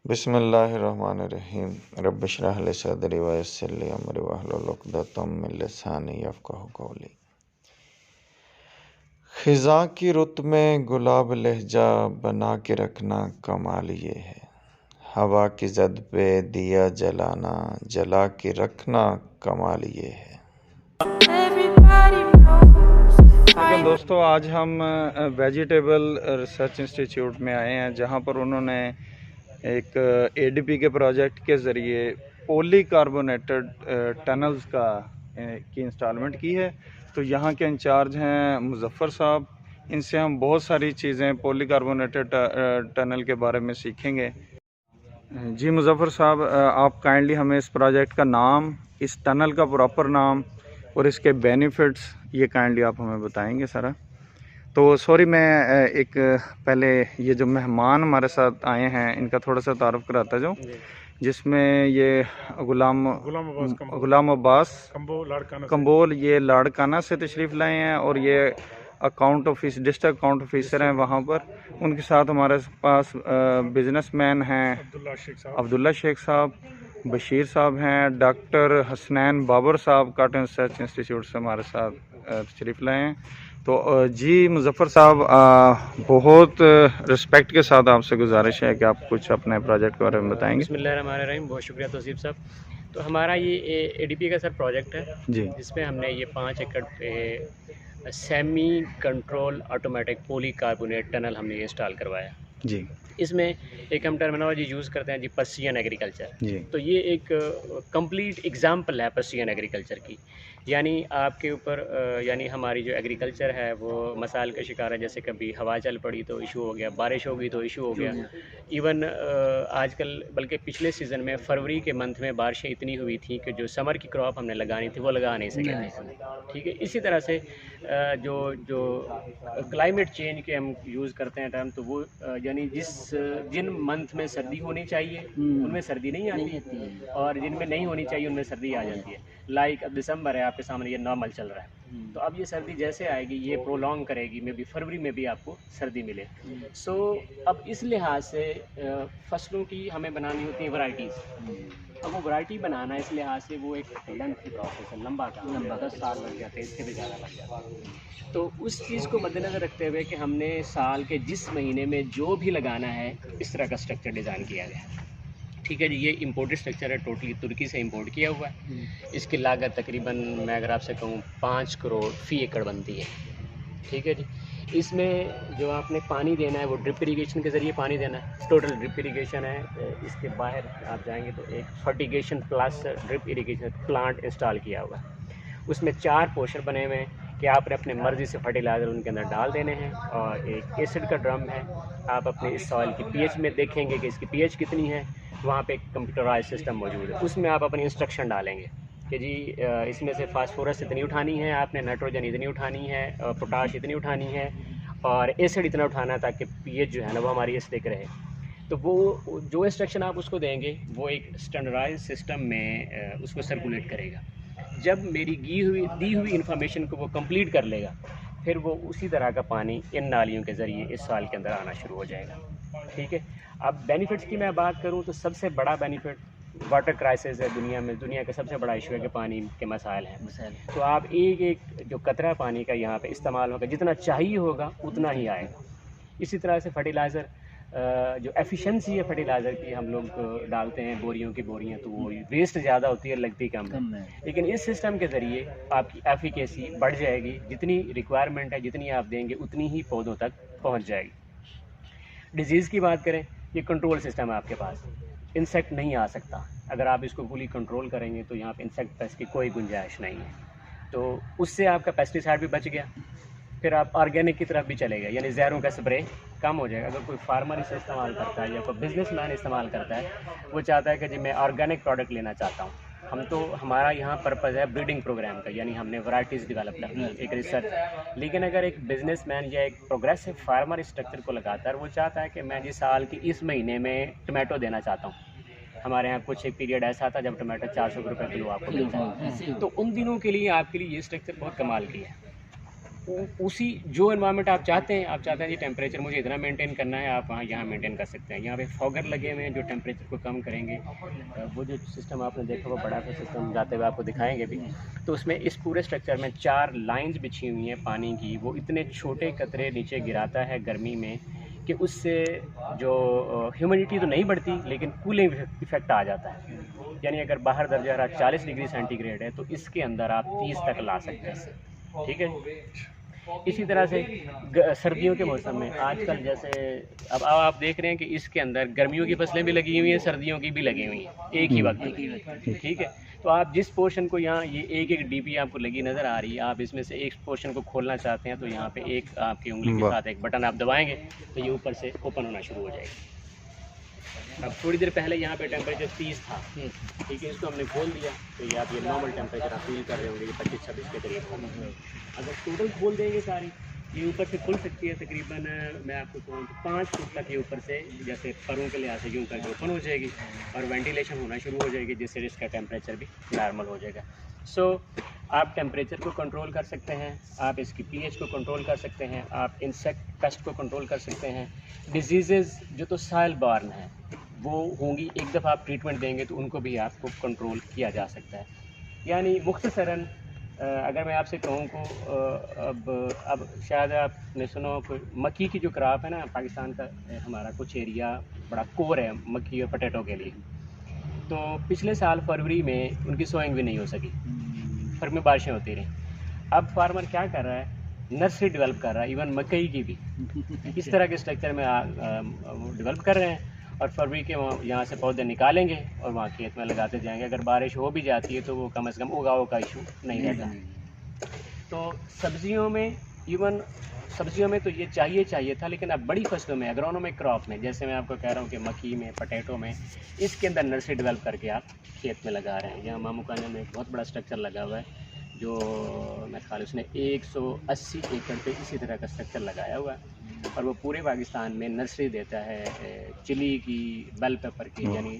बिस्मिल्लाहिर्रहमानिर्रहीम रब्बिश्रह ली सदरी वयस्सिर ली अमरी वहलुल उक़दतम मिन लिसानी यफ़क़हू क़ौली। ख़िज़ां की रुत में गुलाब लहजा बना के रखना कमाल ये है। हवा की ज़द पे दिया जलाना जला के रखना कमाल ये है। दोस्तों, आज हम वेजिटेबल रिसर्च इंस्टीट्यूट में आए हैं, जहां पर उन्होंने एक एडीपी के प्रोजेक्ट के ज़रिए पॉलीकार्बोनेटेड टनल्स की इंस्टॉलमेंट की है। तो यहाँ के इंचार्ज हैं मुज़फ़्फ़र साहब। इनसे हम बहुत सारी चीज़ें पॉलीकार्बोनेटेड टनल के बारे में सीखेंगे। जी मुज़फ़्फ़र साहब, आप काइंडली हमें इस प्रोजेक्ट का नाम, इस टनल का प्रॉपर नाम और इसके बेनिफिट्स ये काइंडली आप हमें बताएंगे सारा। तो सॉरी, मैं एक पहले ये जो मेहमान हमारे साथ आए हैं इनका थोड़ा सा तारुफ कराता जाऊँ, जिसमें ये गुलाम अब्बास कंबोल ये लाड़काना से तशरीफ़ लाए हैं और ये डिस्ट्रिक्ट अकाउंट ऑफिसर हैं वहाँ पर। उनके साथ हमारे पास बिजनेसमैन हैं अब्दुल्ला शेख साहब, बशीर साहब हैं, डॉक्टर हसनैन बाबर साहब कॉटन रिसर्च इंस्टीट्यूट से हमारे साथ तशरीफ़ लाए हैं। तो जी मुज़फ़्फ़र साहब, बहुत रिस्पेक्ट के साथ आपसे गुजारिश है कि आप कुछ अपने प्रोजेक्ट के बारे में बताएंगे। बिस्मिल्लाहिर्रहमानिर्रहीम। बहुत शुक्रिया तौसीफ़ साहब। तो हमारा ये एडीपी का सर प्रोजेक्ट है जी, जिसमें हमने ये 5 एकड़ पे semi control automatic polycarbonate tunnel हमने ये इंस्टॉल करवाया जी, इसमें एक हम टर्मिनोलॉजी यूज़ करते हैं जी, पर्सियन एग्रीकल्चर। जी, तो ये एक कंप्लीट एग्जाम्पल है पर्सियन एग्रीकल्चर की। यानी आपके ऊपर यानी हमारी जो एग्रीकल्चर है वो मसाइल का शिकार है। जैसे कभी हवा चल पड़ी तो इशू हो गया, बारिश होगी तो इशू हो गया। इवन आजकल बल्कि पिछले सीज़न में फरवरी के मंथ में बारिशें इतनी हुई थी कि जो समर की क्रॉप हमने लगानी थी वो लगा नहीं सके थे। ठीक है, इसी तरह से जो जो क्लाइमेट चेंज के हम यूज़ करते हैं टर्म, तो वो यानी जिन मंथ में सर्दी होनी चाहिए उनमें सर्दी नहीं आती और जिनमें नहीं होनी चाहिए उनमें सर्दी आ जाती है। लाइक अब दिसंबर है, आपके सामने ये नॉर्मल चल रहा है, तो अब ये सर्दी जैसे आएगी ये प्रोलॉन्ग करेगी, मे बी फरवरी में भी आपको सर्दी मिले। सो अब इस लिहाज से फसलों की हमें बनानी होती है वैरायटीज़। अब वो वैरायटी बनाना इस लिहाज से वो एक लेंथी प्रोसेस है, लंबा 10 साल लग जाते हैं, इसके भी ज़्यादा लग जाता है। तो उस चीज़ को मद्देनज़र रखते हुए कि हमने साल के जिस महीने में जो भी लगाना है इस तरह का स्ट्रक्चर डिज़ाइन किया गया है। ठीक है जी, ये इम्पोर्टेड स्ट्रक्चर है, टोटली तुर्की से इंपोर्ट किया हुआ है। इसकी लागत तकरीबन मैं अगर आपसे कहूँ 5 करोड़ फ़ी एकड़ बनती है। ठीक है जी। इसमें जो आपने पानी देना है वो ड्रिप इरीगेशन के ज़रिए पानी देना है, टोटल ड्रिप इरीगेशन है। इसके बाहर आप जाएंगे तो एक fertigation plus drip irrigation plant install किया हुआ है। उसमें 4 पोर्शन बने हुए हैं कि आपने अपने मर्ज़ी से फर्टिलाइज़र उनके अंदर डाल देने हैं, और एक एसिड का ड्रम है। आप अपने इस सॉइल की पीएच में देखेंगे कि इसकी पीएच कितनी है, वहाँ पे एक कंप्यूटराइज सिस्टम मौजूद है, उसमें आप अपनी इंस्ट्रक्शन डालेंगे कि जी इसमें से फास्फोरस इतनी उठानी है, आपने नाइट्रोजन इतनी उठानी है, पोटाश इतनी उठानी है, और एसिड इतना उठाना है, ताकि पीएच जो है ना वो हमारी एसिडिक रहे। तो वो जो इंस्ट्रक्शन आप उसको देंगे वो एक स्टैंडर्डाइज सिस्टम में उसको सर्कुलेट करेगा। जब मेरी दी हुई इंफॉर्मेशन को वो कंप्लीट कर लेगा, फिर वो उसी तरह का पानी इन नालियों के ज़रिए इस साल के अंदर आना शुरू हो जाएगा। ठीक है। अब बेनिफिट्स की मैं बात करूं तो सबसे बड़ा बेनिफिट वाटर क्राइसिस है दुनिया में। दुनिया का सबसे बड़ा इशू है कि पानी के मसाइल हैं। तो आप एक जो कतरा पानी का यहाँ पे इस्तेमाल होगा, जितना चाहिए होगा उतना ही आएगा। इसी तरह से फर्टिलाइज़र, जो एफिशिएंसी है फर्टिलाइज़र की, हम लोग डालते हैं बोरियों की बोरियां, तो वो वेस्ट ज़्यादा होती है, लगती कम है। लेकिन इस सिस्टम के ज़रिए आपकी एफिकेसी बढ़ जाएगी, जितनी रिक्वायरमेंट है जितनी आप देंगे उतनी ही पौधों तक पहुंच जाएगी। डिजीज़ की बात करें, ये कंट्रोल सिस्टम है आपके पास, इंसेक्ट नहीं आ सकता। अगर आप इसको फुली कंट्रोल करेंगे तो यहाँ पे इंसेक्ट पेस्ट की कोई गुंजाइश नहीं है। तो उससे आपका पेस्टिसाइड भी बच गया। फिर आप ऑर्गेनिक की तरफ भी चले गए, यानी जहरों का स्प्रे कम हो जाएगा। अगर कोई फार्मर इसे इस्तेमाल करता है या कोई बिजनेसमैन इस्तेमाल करता है, वो चाहता है कि जी मैं ऑर्गेनिक प्रोडक्ट लेना चाहता हूँ, हमारा यहाँ पर्पज़ है ब्रीडिंग प्रोग्राम का, यानी हमने वैराइटीज़ डेवलप करनी है, एक रिसर्च। लेकिन अगर एक बिजनेसमैन या एक प्रोग्रेसिव फार्मर स्ट्रक्चर को लगाता है, वो चाहता है कि मैं जिस साल की इस महीने में टमाटो देना चाहता हूँ। हमारे यहाँ कुछ एक पीरियड ऐसा था जब टमाटर 400 रुपये किलो आपको मिलता है। तो उन दिनों के लिए आपके लिए ये स्ट्रक्चर बहुत कमाल की है। उसी जो एनवायरनमेंट आप चाहते हैं जी टेम्परेचर मुझे इतना मेंटेन करना है, आप वहाँ यहाँ मेंटेन कर सकते हैं। यहाँ पे फॉगर लगे हुए हैं जो टेम्परेचर को कम करेंगे। वो जो सिस्टम आपने देखा वो बड़ा सा सिस्टम जाते हुए आपको दिखाएंगे भी। तो उसमें इस पूरे स्ट्रक्चर में 4 लाइंस बिछी हुई हैं पानी की। वो इतने छोटे कतरे नीचे गिराता है गर्मी में कि उससे जो ह्यूमिडिटी तो नहीं बढ़ती लेकिन कूलिंग इफेक्ट आ जाता है। यानी अगर बाहर दर्जा हरारत 40 डिग्री सेंटीग्रेड है तो इसके अंदर आप 30 तक ला सकते हैं। ठीक है। इसी तरह से सर्दियों के मौसम में आजकल जैसे अब आप देख रहे हैं कि इसके अंदर गर्मियों की फसलें भी लगी हुई हैं, सर्दियों की भी लगी हुई हैं एक ही वक्त में। ठीक है। तो आप जिस पोर्शन को यहाँ ये एक डीपी आपको लगी नज़र आ रही है, आप इसमें से एक पोर्शन को खोलना चाहते हैं तो यहाँ पे एक आपकी उंगली के साथ एक बटन आप दबाएंगे तो ये ऊपर से ओपन होना शुरू हो जाएगा। अब थोड़ी देर पहले यहाँ पे टेम्परेचर 30 था। ठीक है। इसको हमने खोल दिया तो ये आप ये नॉर्मल टेम्परेचर आप फील कर रहे होंगे, 25-26 के करीब होगा। अगर टोटल खोल देंगे सारी, ये ऊपर से खुल सकती है तकरीबन मैं आपको कहूँ तो 5 फुट तक ये ऊपर से जैसे परों के लिहाज से यूँ करके ओपन हो जाएगी और वेंटिलेशन होना शुरू हो जाएगी, जिससे इसका टेम्परेचर भी नॉर्मल हो जाएगा। सो आप टेम्परेचर को कंट्रोल कर सकते हैं, आप इसकी पीएच को कंट्रोल कर सकते हैं, आप इंसेक्ट पेस्ट को कंट्रोल कर सकते हैं। डिजीज़ जो तो साइल बॉर्न है वो होंगी, एक दफ़ा आप ट्रीटमेंट देंगे तो उनको भी आपको कंट्रोल किया जा सकता है। यानी मुख्तसरन अगर मैं आपसे कहूँ को अब शायद आपने सुना कोई मक्की की जो क्रॉप है ना, पाकिस्तान का हमारा कुछ एरिया बड़ा कोर है मक्की और पोटैटो के लिए। तो पिछले साल फरवरी में उनकी सोइंग भी नहीं हो सकी, फरवरी में बारिशें होती रहीं। अब फार्मर क्या कर रहा है, नर्सरी डेवलप कर रहा है, इवन मकई की भी इस तरह के स्ट्रक्चर में डेवलप कर रहे हैं और फरवरी के यहाँ से पौधे निकालेंगे और वहाँ खेत में लगाते जाएंगे। अगर बारिश हो भी जाती है तो वो कम से कम उगाव का इशू नहीं रहता। तो सब्जियों में इवन सब्जियों में तो ये चाहिए था, लेकिन अब बड़ी फसलों में एग्रोनोमिक क्रॉप में जैसे मैं आपको कह रहा हूँ कि मक्की में, पोटैटो में, इसके अंदर नर्सरी डेवलप करके आप खेत में लगा रहे हैं। यहाँ मामू खाने में एक बहुत बड़ा स्ट्रक्चर लगा हुआ है जो मेरे ख्याल उसने 180 एकड़ पे इसी तरह का स्ट्रक्चर लगाया हुआ है और वो पूरे पाकिस्तान में नर्सरी देता है चिली की, बेल पेपर की, यानी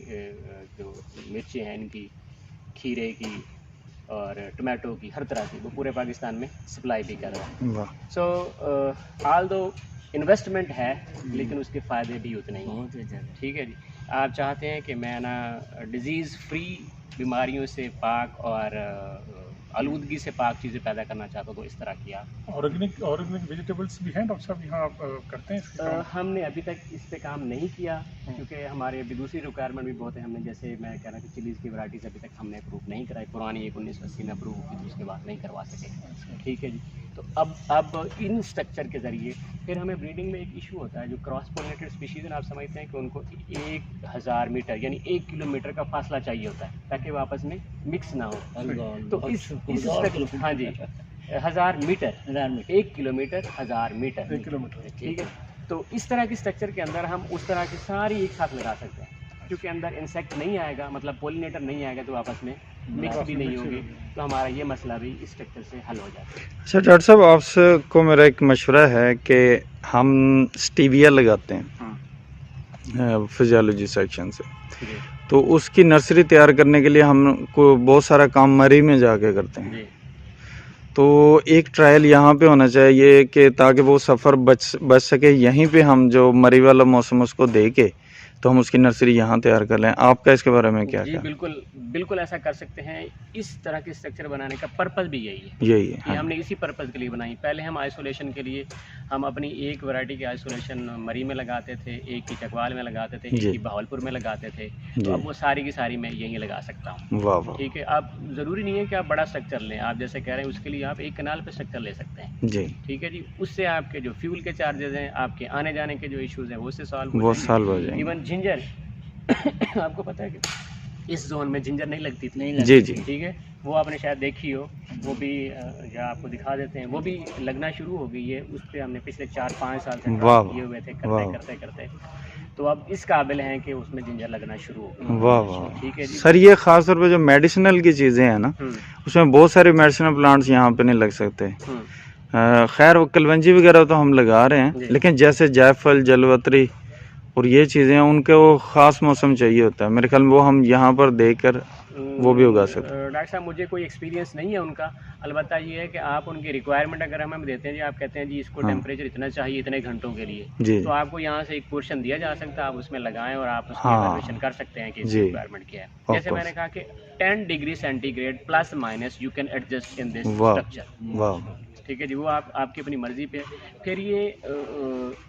जो मिर्ची हैं इनकी, खीरे की और टमाटो की, हर तरह की वो पूरे पाकिस्तान में सप्लाई भी कर रहा है। सो ऑल दो इन्वेस्टमेंट है लेकिन उसके फ़ायदे भी उतने ही हैं। ठीक है जी। आप चाहते हैं कि मैं ना डिज़ीज़ फ्री, बीमारियों से पाक और आलूदगी से पाक चीज़ें पैदा करना चाहता हूँ तो इस तरह की आप ऑर्गेनिक वेजिटेबल्स भी हैं डॉक्टर साहब यहाँ आप करते हैं इसके काम? हमने अभी तक इस पे काम नहीं किया क्योंकि हमारे अभी दूसरी रिक्वायरमेंट भी बहुत है। हमने जैसे मैं कह रहा कि चिलीज़ की वैराइटीज़ अभी तक हमने अप्रूव नहीं कराई, पुरानी 1980 में अप्रूव की थी, उसके बाद नहीं करवा सके। ठीक है जी। तो अब इन स्ट्रक्चर के ज़रिए फिर हमें ब्रीडिंग में एक इशू होता है, जो क्रॉस पोलिनेटेड स्पीशीज़ आप समझते हैं कि उनको 1000 मीटर यानी 1 किलोमीटर का फासला चाहिए होता है ताकि वो आपस में मिक्स ना हो। तो इस हाँ जी 1000 मीटर, 1 किलोमीटर 1000 मीटर, 1 किलोमीटर। ठीक है। तो इस तरह की स्ट्रक्चर के अंदर हम उस तरह की सारी एक साथ लगा सकते हैं क्योंकि अंदर इंसेक्ट नहीं आएगा, मतलब पोलिनेटर नहीं आएगा तो आपस में मिक्स भी नहीं होगी, तो हमारा ये मसला भी इस स्ट्रक्चर से हल हो जाता है। अच्छा डॉक्टर साहब, आपको मेरा एक मशवरा है कि हम स्टीविया लगाते हैं फिजियोलॉजी सेक्शन से, तो उसकी नर्सरी तैयार करने के लिए हमको बहुत सारा काम मरी में जाके करते हैं। तो एक ट्रायल यहाँ पे होना चाहिए कि ताकि वो सफ़र बच सके, यहीं पे हम जो मरी वाला मौसम उसको दे के तो हम उसकी नर्सरी यहाँ तैयार कर लें। आपका इसके बारे में क्या जी बिल्कुल ऐसा कर सकते हैं। इस तरह के स्ट्रक्चर बनाने का पर्पस भी यही है हाँ। हमने इसी पर्पस के लिए बनाई। पहले हम आइसोलेशन के लिए हम अपनी एक वैरायटी की आइसोलेशन मरी में लगाते थे, एक की चकवाल में लगाते थे, एक की बहावलपुर में लगाते थे, तो अब वो सारी की सारी मैं यहीं लगा सकता हूँ। ठीक है। अब ज़रूरी नहीं है कि आप बड़ा स्ट्रक्चर लें, आप जैसे कह रहे हैं उसके लिए आप एक कनाल पर स्ट्रक्चर ले सकते हैं जी। ठीक है जी। उससे आपके जो फ्यूल के चार्जेस हैं, आपके आने जाने के जो इशूज़ हैं वो उससे सॉल्व हो जाएंगे। इवन जिंजर आपको पता है कि इस जोन में जिंजर नहीं लगती थी जी। ठीक है। वो आपने शायद देखी हो, वो भी या आपको दिखा देते हैं, वो भी लगना शुरू हो गई है। उस पर हमने पिछले 4-5 साल से किए हुए थे, करते तो अब इस काबिल हैं कि उसमें जिंजर लगना शुरू हो गई। वाह। ठीक है जी। सर ये खास तौर पे जो मेडिसिनल की चीज़ें हैं ना, उसमें बहुत सारे मेडिसिनल प्लांट्स यहाँ पे नहीं लग सकते। खैर वो कलवंजी वगैरह तो हम लगा रहे हैं, लेकिन जैसे जायफल, जलवत्री और ये चीज़ें उनको ख़ास मौसम चाहिए होता है, मेरे ख्याल में वो हम यहाँ पर देकर वो भी उगा सकते हैं। डॉक्टर साहब मुझे कोई एक्सपीरियंस नहीं है उनका, अलबत्ता ये है कि आप उनकी रिक्वायरमेंट अगर हमें देते हैं जी, आप कहते हैं जी इसको हाँ। टेम्परेचर इतना चाहिए इतने घंटों के लिए, जी तो आपको यहाँ से एक पोर्शन दिया जा सकता है, आप उसमें लगाएं और आप उसकी हाँ। इवैल्यूएशन कर सकते हैं कि इसकी जी। रिक्वायरमेंट क्या है। Of जैसे मैंने कहा कि 10 degree centigrade plus minus you can adjust in this वाह स्ट्रक्चर। वाह, ठीक है जी, वो आप आपकी अपनी मर्ज़ी पे है। फिर ये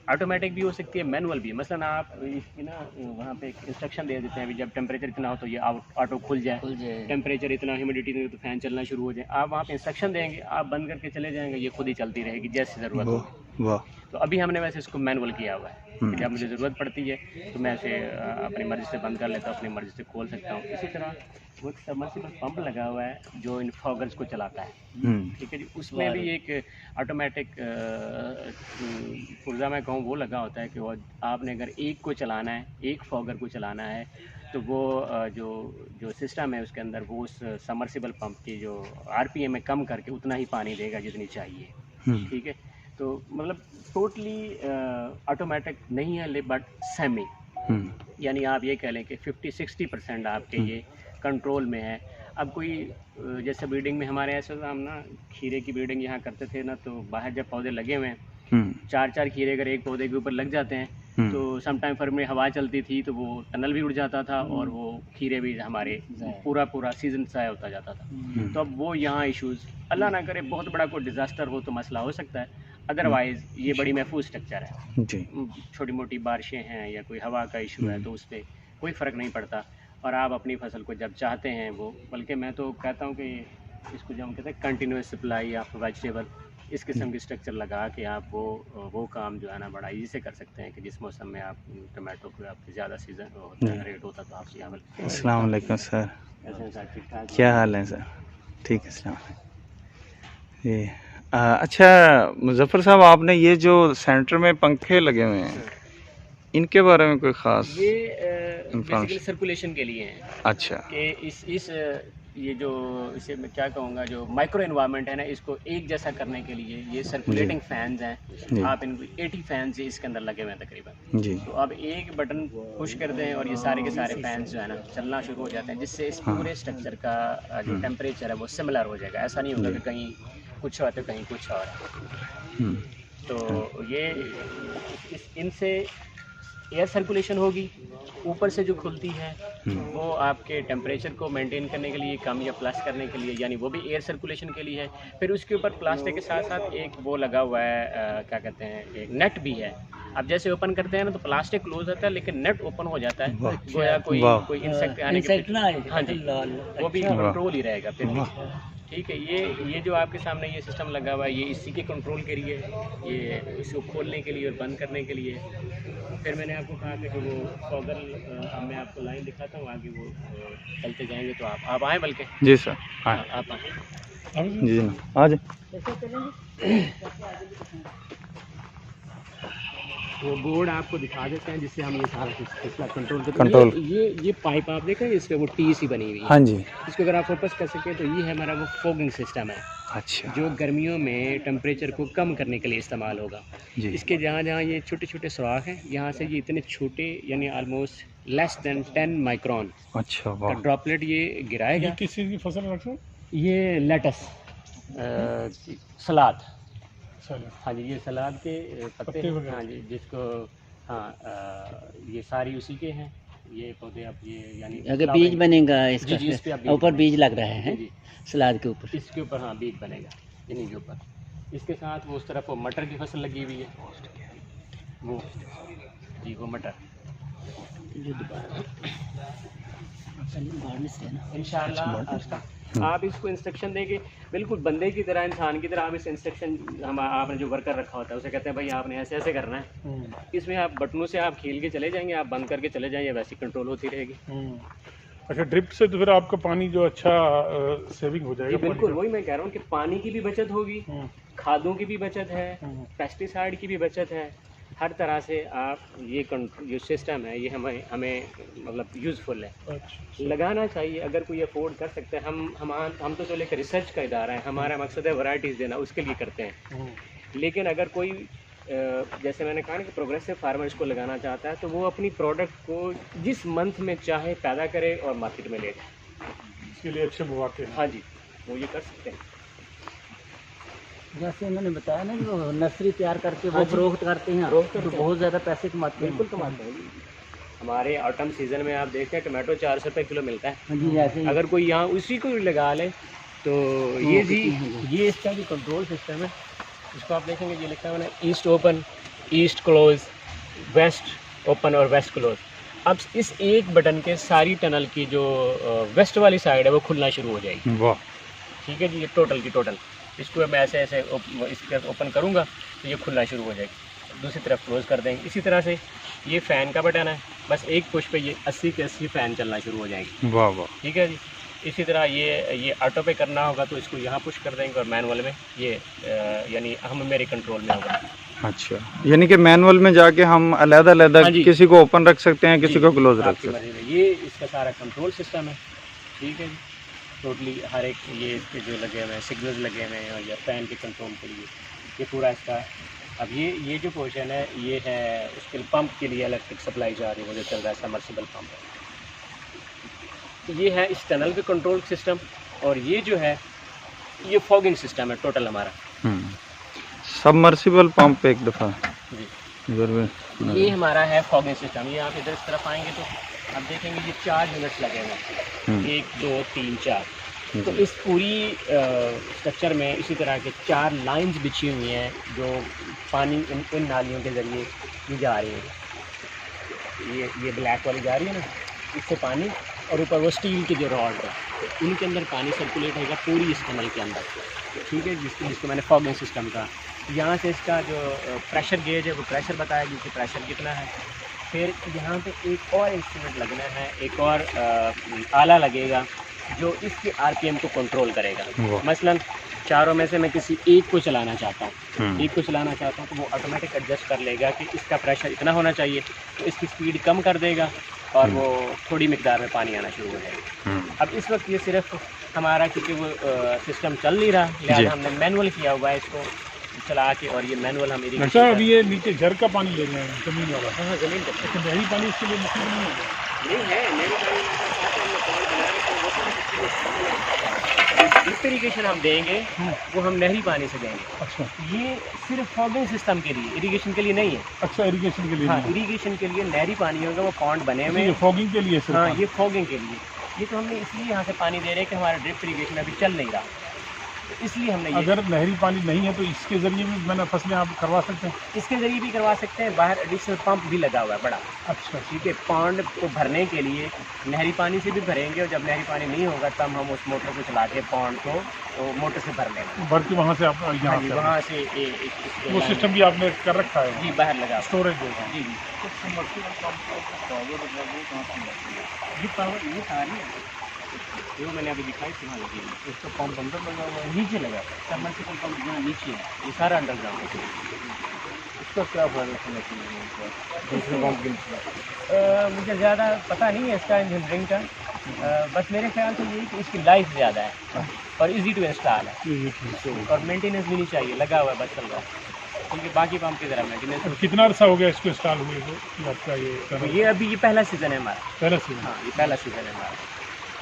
ऑटोमेटिक भी हो सकती है, मैनुअल भी। मसलन आप इसकी ना वहाँ पे एक इंस्ट्रक्शन दे देते हैं, अभी जब टेम्परेचर इतना हो तो ये ऑटो खुल जाए, टेम्परेचर इतना ह्यूमिडिटी नहीं हो तो फ़ैन चलना शुरू हो जाए। आप वहाँ पे इंस्ट्रक्शन देंगे, आप बंद करके चले जाएंगे, ये खुद ही चलती रहेगी जैसे ज़रूरत हो। वाह वाह, तो अभी हमने वैसे इसको मैनुअल किया हुआ है कि जब मुझे ज़रूरत पड़ती है तो मैं इसे अपनी मर्ज़ी से बंद कर लेता हूँ, अपनी मर्ज़ी से खोल सकता हूँ। इसी तरह वो एक सबमर्सिबल पंप लगा हुआ है जो इन फॉगर्स को चलाता है। ठीक है जी, उसमें भी एक ऑटोमेटिक पुर्जा मैं कहूँ वो लगा होता है कि वो आपने अगर एक को चलाना है, एक फॉगर को चलाना है, तो वो जो सिस्टम है उसके अंदर वो उस सबमर्सिबल पंप की जो आरपीएम में कम करके उतना ही पानी देगा जितनी चाहिए। ठीक है, तो मतलब टोटली ऑटोमेटिक नहीं है बट सेमी, यानी आप ये कह लें कि 50-60% आपके ये कंट्रोल में है। अब कोई जैसे ब्रीडिंग में हमारे ऐसे हम ना खीरे की ब्रीडिंग यहाँ करते थे ना, तो बाहर जब पौधे लगे हुए हैं 4-4 खीरे अगर एक पौधे के ऊपर लग जाते हैं तो सम टाइम फर में हवा चलती थी तो वो टनल भी उड़ जाता था और वो खीरे भी हमारे पूरा सीजन ज़ाया होता जाता था। तो अब वो यहाँ इश्यूज़, अल्लाह ना करे बहुत बड़ा कोई डिज़ास्टर हो तो मसला हो सकता है, अदरवाइज़ ये बड़ी महफूज स्ट्रक्चर है जी। छोटी मोटी बारिशें हैं या कोई हवा का इशू है तो उस पर कोई फ़र्क नहीं पड़ता और आप अपनी फसल को जब चाहते हैं वो, बल्कि मैं तो कहता हूँ कि इसको जो हम कहते हैं कंटिन्यूस सप्लाई आप वेजिटेबल, इस किस्म की स्ट्रक्चर लगा के आप वो काम जो है ना बड़ा ईजी से कर सकते हैं कि जिस मौसम में आप टमाटो को आपकी ज़्यादा सीजन होता है, रेट होता तो आप यहाँ अस्सलाम वालेकुम सर, ऐसे सर ठीक ठाक क्या हाल है सर? ठीक है, अस्सलाम वालेकुम। ये अच्छा मुज़फ़्फ़र साहब, आपने ये जो सेंटर में पंखे लगे हुए हैं इनके बारे में कोई ख़ास? ये बेसिकली सर्कुलेशन के लिए हैं। अच्छा, कि इस ये जो इसे मैं क्या कहूँगा जो माइक्रो एनवायरनमेंट है ना, इसको एक जैसा करने के लिए ये सर्कुलेटिंग फैंस हैं। आप इनको 80 फैंस इसके अंदर लगे हुए हैं तकरीबन जी। तो अब एक बटन पुश कर दें और ये सारे के सारे फैंस जो है ना चलना शुरू हो जाते हैं, जिससे इस पूरे स्ट्रक्चर का जो टेम्परेचर है वो सिमिलर हो जाएगा। ऐसा नहीं होगा कि कहीं कुछ और तो कहीं कुछ और है। तो ये इनसे एयर सर्कुलेशन होगी, ऊपर से जो खुलती है वो आपके टेम्परेचर को मेंटेन करने के लिए, कम या प्लस करने के लिए, यानी वो भी एयर सर्कुलेशन के लिए है। फिर उसके ऊपर प्लास्टिक के साथ साथ एक वो लगा हुआ है क्या कहते हैं, एक नेट भी है। अब जैसे ओपन करते हैं ना तो प्लास्टिक क्लोज होता है लेकिन नेट ओपन हो जाता है, गोया कोई इंसेक्ट आने के हाँ जी वो भी कंट्रोल ही रहेगा फिर भी। ठीक है, ये जो आपके सामने ये सिस्टम लगा हुआ है ये इसी के कंट्रोल के लिए, ये इसको खोलने के लिए और बंद करने के लिए। फिर मैंने आपको कहा कि वो फॉगर मैं आपको लाइन दिखाता हूँ आगे, वो चलते जाएंगे तो आप आएँ, बल्कि जी सर, हाँ आप आएँ जी आ जाए। वो बोर्ड आपको दिखा देते हैं जिससे हम ये सारा सिलसिला कंट्रोल करते हैं। ये पाइप आप देखें इस पे वो टी सी बनी हुई है। हाँ जी। इसको अगर आप फोकस कर सकें तो ये है हमारा वो फॉगिंग सिस्टम है। अच्छा, जो गर्मियों में टेम्परेचर को कम करने के लिए इस्तेमाल होगा जी। इसके जहाँ जहाँ ये छोटे छोटे सुराख हैं, यहाँ से ये इतने छोटे यानी ऑलमोस्ट लेस देन 10 माइक्रोन अच्छा, का वाह। ड्रॉपलेट ये गिराएगा। ये किस चीज़ की फसल रख रहे ये लेटस सलाद, चलो हाँ जी ये सलाद के पत्ते पत्ते वगैरह। हाँ जी, जिसको हाँ ये सारी उसी के हैं ये पौधे। अब ये यानी अगर बीज बनेगा जी, जी, इस पे आप इसका बीज ऊपर बीज लग रहा जी, है जी, सलाद के ऊपर। इसके ऊपर हाँ बीज बनेगा इन्हीं के ऊपर। इसके साथ वो उस तरफ वो मटर की फसल लगी हुई है, वो जी वो मटर इंशाल्लाह। आप इसको इंस्ट्रक्शन देंगे बिल्कुल बंदे की तरह, इंसान की तरह। आप इस इंस्ट्रक्शन हम आपने जो वर्कर रखा होता है उसे कहते हैं भाई आपने ऐसे ऐसे करना है। इसमें आप बटनों से आप खील के चले जाएंगे, आप बंद करके चले जाएंगे, वैसी कंट्रोल होती रहेगी। अच्छा, ड्रिप से तो फिर आपका पानी जो अच्छा सेविंग हो जी जाएगा। बिल्कुल, वही मैं कह रहा हूँ कि पानी की भी बचत होगी, खादों की भी बचत है, पेस्टिसाइड की भी बचत है। हर तरह से आप ये जो सिस्टम है ये हमें मतलब यूज़फुल है, लगाना चाहिए अगर कोई अफोर्ड कर सकते हैं। हम तो चले कि रिसर्च का इदारा है, हमारा मकसद है वैराइटीज़ देना, उसके लिए करते हैं। लेकिन अगर कोई जैसे मैंने कहा ना कि प्रोग्रेसिव फार्मर इसको लगाना चाहता है तो वो अपनी प्रोडक्ट को जिस मंथ में चाहे पैदा करे और मार्केट में ले जाए। इसके लिए अच्छे मुवाके हैं। हाँ जी, वो ये कर सकते हैं। जैसे मैंने बताया ना कि वो नर्सरी तैयार करके वो हाँ जी। फरोख्त करते हैं, फरोख्त करते तो हैं। बहुत ज़्यादा पैसे कमाते हैं। बिल्कुल कमाते हैं जी। हमारे ऑटम सीज़न में आप देखते हैं टमाटो 400 रुपये किलो मिलता है। हाँ जी, जैसे ही अगर कोई यहाँ उसी को भी लगा ले तो ये जी, ये इसका जो कंट्रोल सिस्टम है, इसको आप देखेंगे ये लिखा हुआ है east open, east close, waste open और वेस्ट क्लोज। अब इस एक बटन के सारी टनल की जो वेस्ट वाली साइड है वो खुलना शुरू हो जाएगी। वाह, ठीक है जी, ये टोटल की टोटल। इसको मैं ऐसे ऐसे इसके ओपन करूँगा तो ये खुलना शुरू हो जाएगी, दूसरी तरफ क्लोज़ कर देंगे। इसी तरह से ये फ़ैन का बटन है, बस एक पुश पे ये 80 के 80 फ़ैन चलना शुरू हो जाएंगे। वाह वाह। ठीक है जी। इसी तरह ये ऑटो पे करना होगा तो इसको यहाँ पुश कर देंगे और मैनुअल में ये यानी हम मेरे कंट्रोल में होगा। अच्छा, यानी कि मैनुअल में जाके हम अलग-अलग हाँ जी। किसी को ओपन रख सकते हैं, किसी को क्लोज रख आपकी सकते हैं। मर्जी में। ये इसका सारा कंट्रोल सिस्टम है। ठीक है जी, टोटली हर एक ये इसके जो लगे हुए हैं सिग्नल्स लगे हुए हैं और या फ़ैन के कंट्रोल के लिए ये पूरा इसका। अब ये जो पोर्शन है ये है उसके पंप के लिए इलेक्ट्रिक सप्लाई जा रही है, वो जो चल रहा है सबमर्सिबल पंप। ये है इस टनल का कंट्रोल सिस्टम और ये जो है ये फॉगिंग सिस्टम है टोटल हमारा। सबमर्सिबल पंप एक दफ़ा जी, इधर में ये हमारा है फॉगिंग सिस्टम। ये आप इधर इस तरफ आएंगे तो आप देखेंगे ये 4 यूनिट्स लगे हुए हैं, 1 2 3 4। तो इस पूरी स्ट्रक्चर में इसी तरह के 4 लाइंस बिछी हुई हैं जो पानी इन नालियों के ज़रिए ये जा रही है। ये ब्लैक वाली जा रही है ना, इससे पानी, और ऊपर वो स्टील के जो रॉड है तो इनके अंदर पानी सर्कुलेट होगा पूरी इस टनल के अंदर। ठीक है, जिसको मैंने फॉगिंग सिस्टम का। यहाँ से इसका जो प्रेशर गेज है वो प्रेशर बताएगी कि प्रेशर कितना है। फिर यहाँ पे एक और इंस्ट्रूमेंट लगना है, एक और आला लगेगा जो इसके आरपीएम को कंट्रोल करेगा। मसलन चारों में से मैं किसी एक को चलाना चाहता हूँ, तो वो ऑटोमेटिक एडजस्ट कर लेगा कि इसका प्रेशर इतना होना चाहिए, तो इसकी स्पीड कम कर देगा और वो थोड़ी मिकदार में पानी आना शुरू हो जाएगा। अब इस वक्त ये सिर्फ हमारा क्योंकि वो सिस्टम चल नहीं रहा, लिहाजा हमने मैनुअल किया हुआ है इसको चला के, और ये मैनुअल हम अच्छा, अभी ये नीचे झर का पानी ले रहे हैं जमीन वाला। हाँ, ज़मीन पर तो नहरी पानी इसके लिए मुश्किल नहीं होगा? नहीं है, मेरी ड्रिप इरीगेशन हम देंगे वो हम नहरी पानी से देंगे। अच्छा ये सिर्फ फॉगिंग सिस्टम के लिए, इरीगेशन के लिए नहीं है। अच्छा, इरिगेशन के लिए हाँ, नहीं। इरीगेशन के लिए नहरी पानी होगा, वो पॉन्ड बने हुए ये हैं। फॉगिंग के लिए सिर्फ हाँ, पानी। ये फॉगिंग के लिए। ये तो हमने इसलिए यहाँ से पानी दे रहे हैं कि हमारा ड्रिप इरीगेशन अभी चल नहीं रहा, तो इसलिए हमने ये अगर नहरी पानी नहीं है तो इसके जरिए भी मैंने फसलें आप करवा सकते हैं? इसके ज़रिए भी करवा सकते हैं। बाहर एडिशनल पंप भी लगा हुआ है बड़ा। अच्छा, ठीक है, पॉन्ड को भरने के लिए नहरी पानी से भी भरेंगे, और जब नहरी पानी नहीं होगा तब हम उस मोटर को चला के पॉन्ड को तो मोटर से भर लेंगे। भर के वहाँ से आप हाँ यहाँ जी, से वहाँ से वो सिस्टम भी आपने कर रखा है? जी बाहर लगा हुआ। स्टोरेज होगा। जी जी, ये पावर ये तार है जो मैंने अभी दिखाई थी, वहाँ लगी है। इसका पंप अंदर लगा हुआ है। नीचे लगा है सबमर्सिबल पंप, यहाँ नीचे है, ये सारा अंडरग्राउंड है। इसका क्या फायदा समझते हैं दूसरे पंप के नीचे? मुझे ज़्यादा पता नहीं है इसका इंजीनियरिंग का, बस मेरे ख्याल से यही कि इसकी लाइफ ज़्यादा है और इजी टू इंस्टॉल है, ये ठीक है। और मेंटेनेंस भी नहीं चाहिए, लगा हुआ है बस चल रहा है। क्योंकि बाकी पंप की तरह मेंटेनेंस। अब कितना अर्सा हो गया इसको इंस्टॉल हुए को कि आपका ये तो ये अभी ये पहला सीज़न है हमारा। पहला से? हाँ, ये पहला सीज़न है हमारा।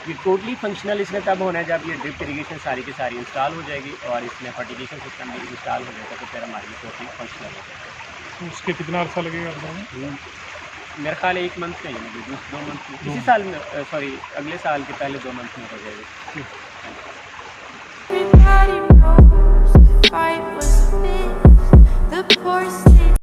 ये टोटली फंक्शनल इसमें तब होना है जब ये ड्रिप इरीगेशन सारी की सारी इंस्टॉल हो जाएगी और इसमें फर्टिलाइजेशन सिस्टम भी इंस्टॉल हो जाएगा, तो फिर हमारी टोटली फंक्शनल हो जाएगा। तो उसके कितना अर्सा लगेगा आपको? मेरा ख्याल है 1 मंथ का ही है, 2 मंथ में, इसी साल में, सॉरी अगले साल के पहले 2 मंथ में हो जाएगी। Everybody knows the fight was fixed. The poor city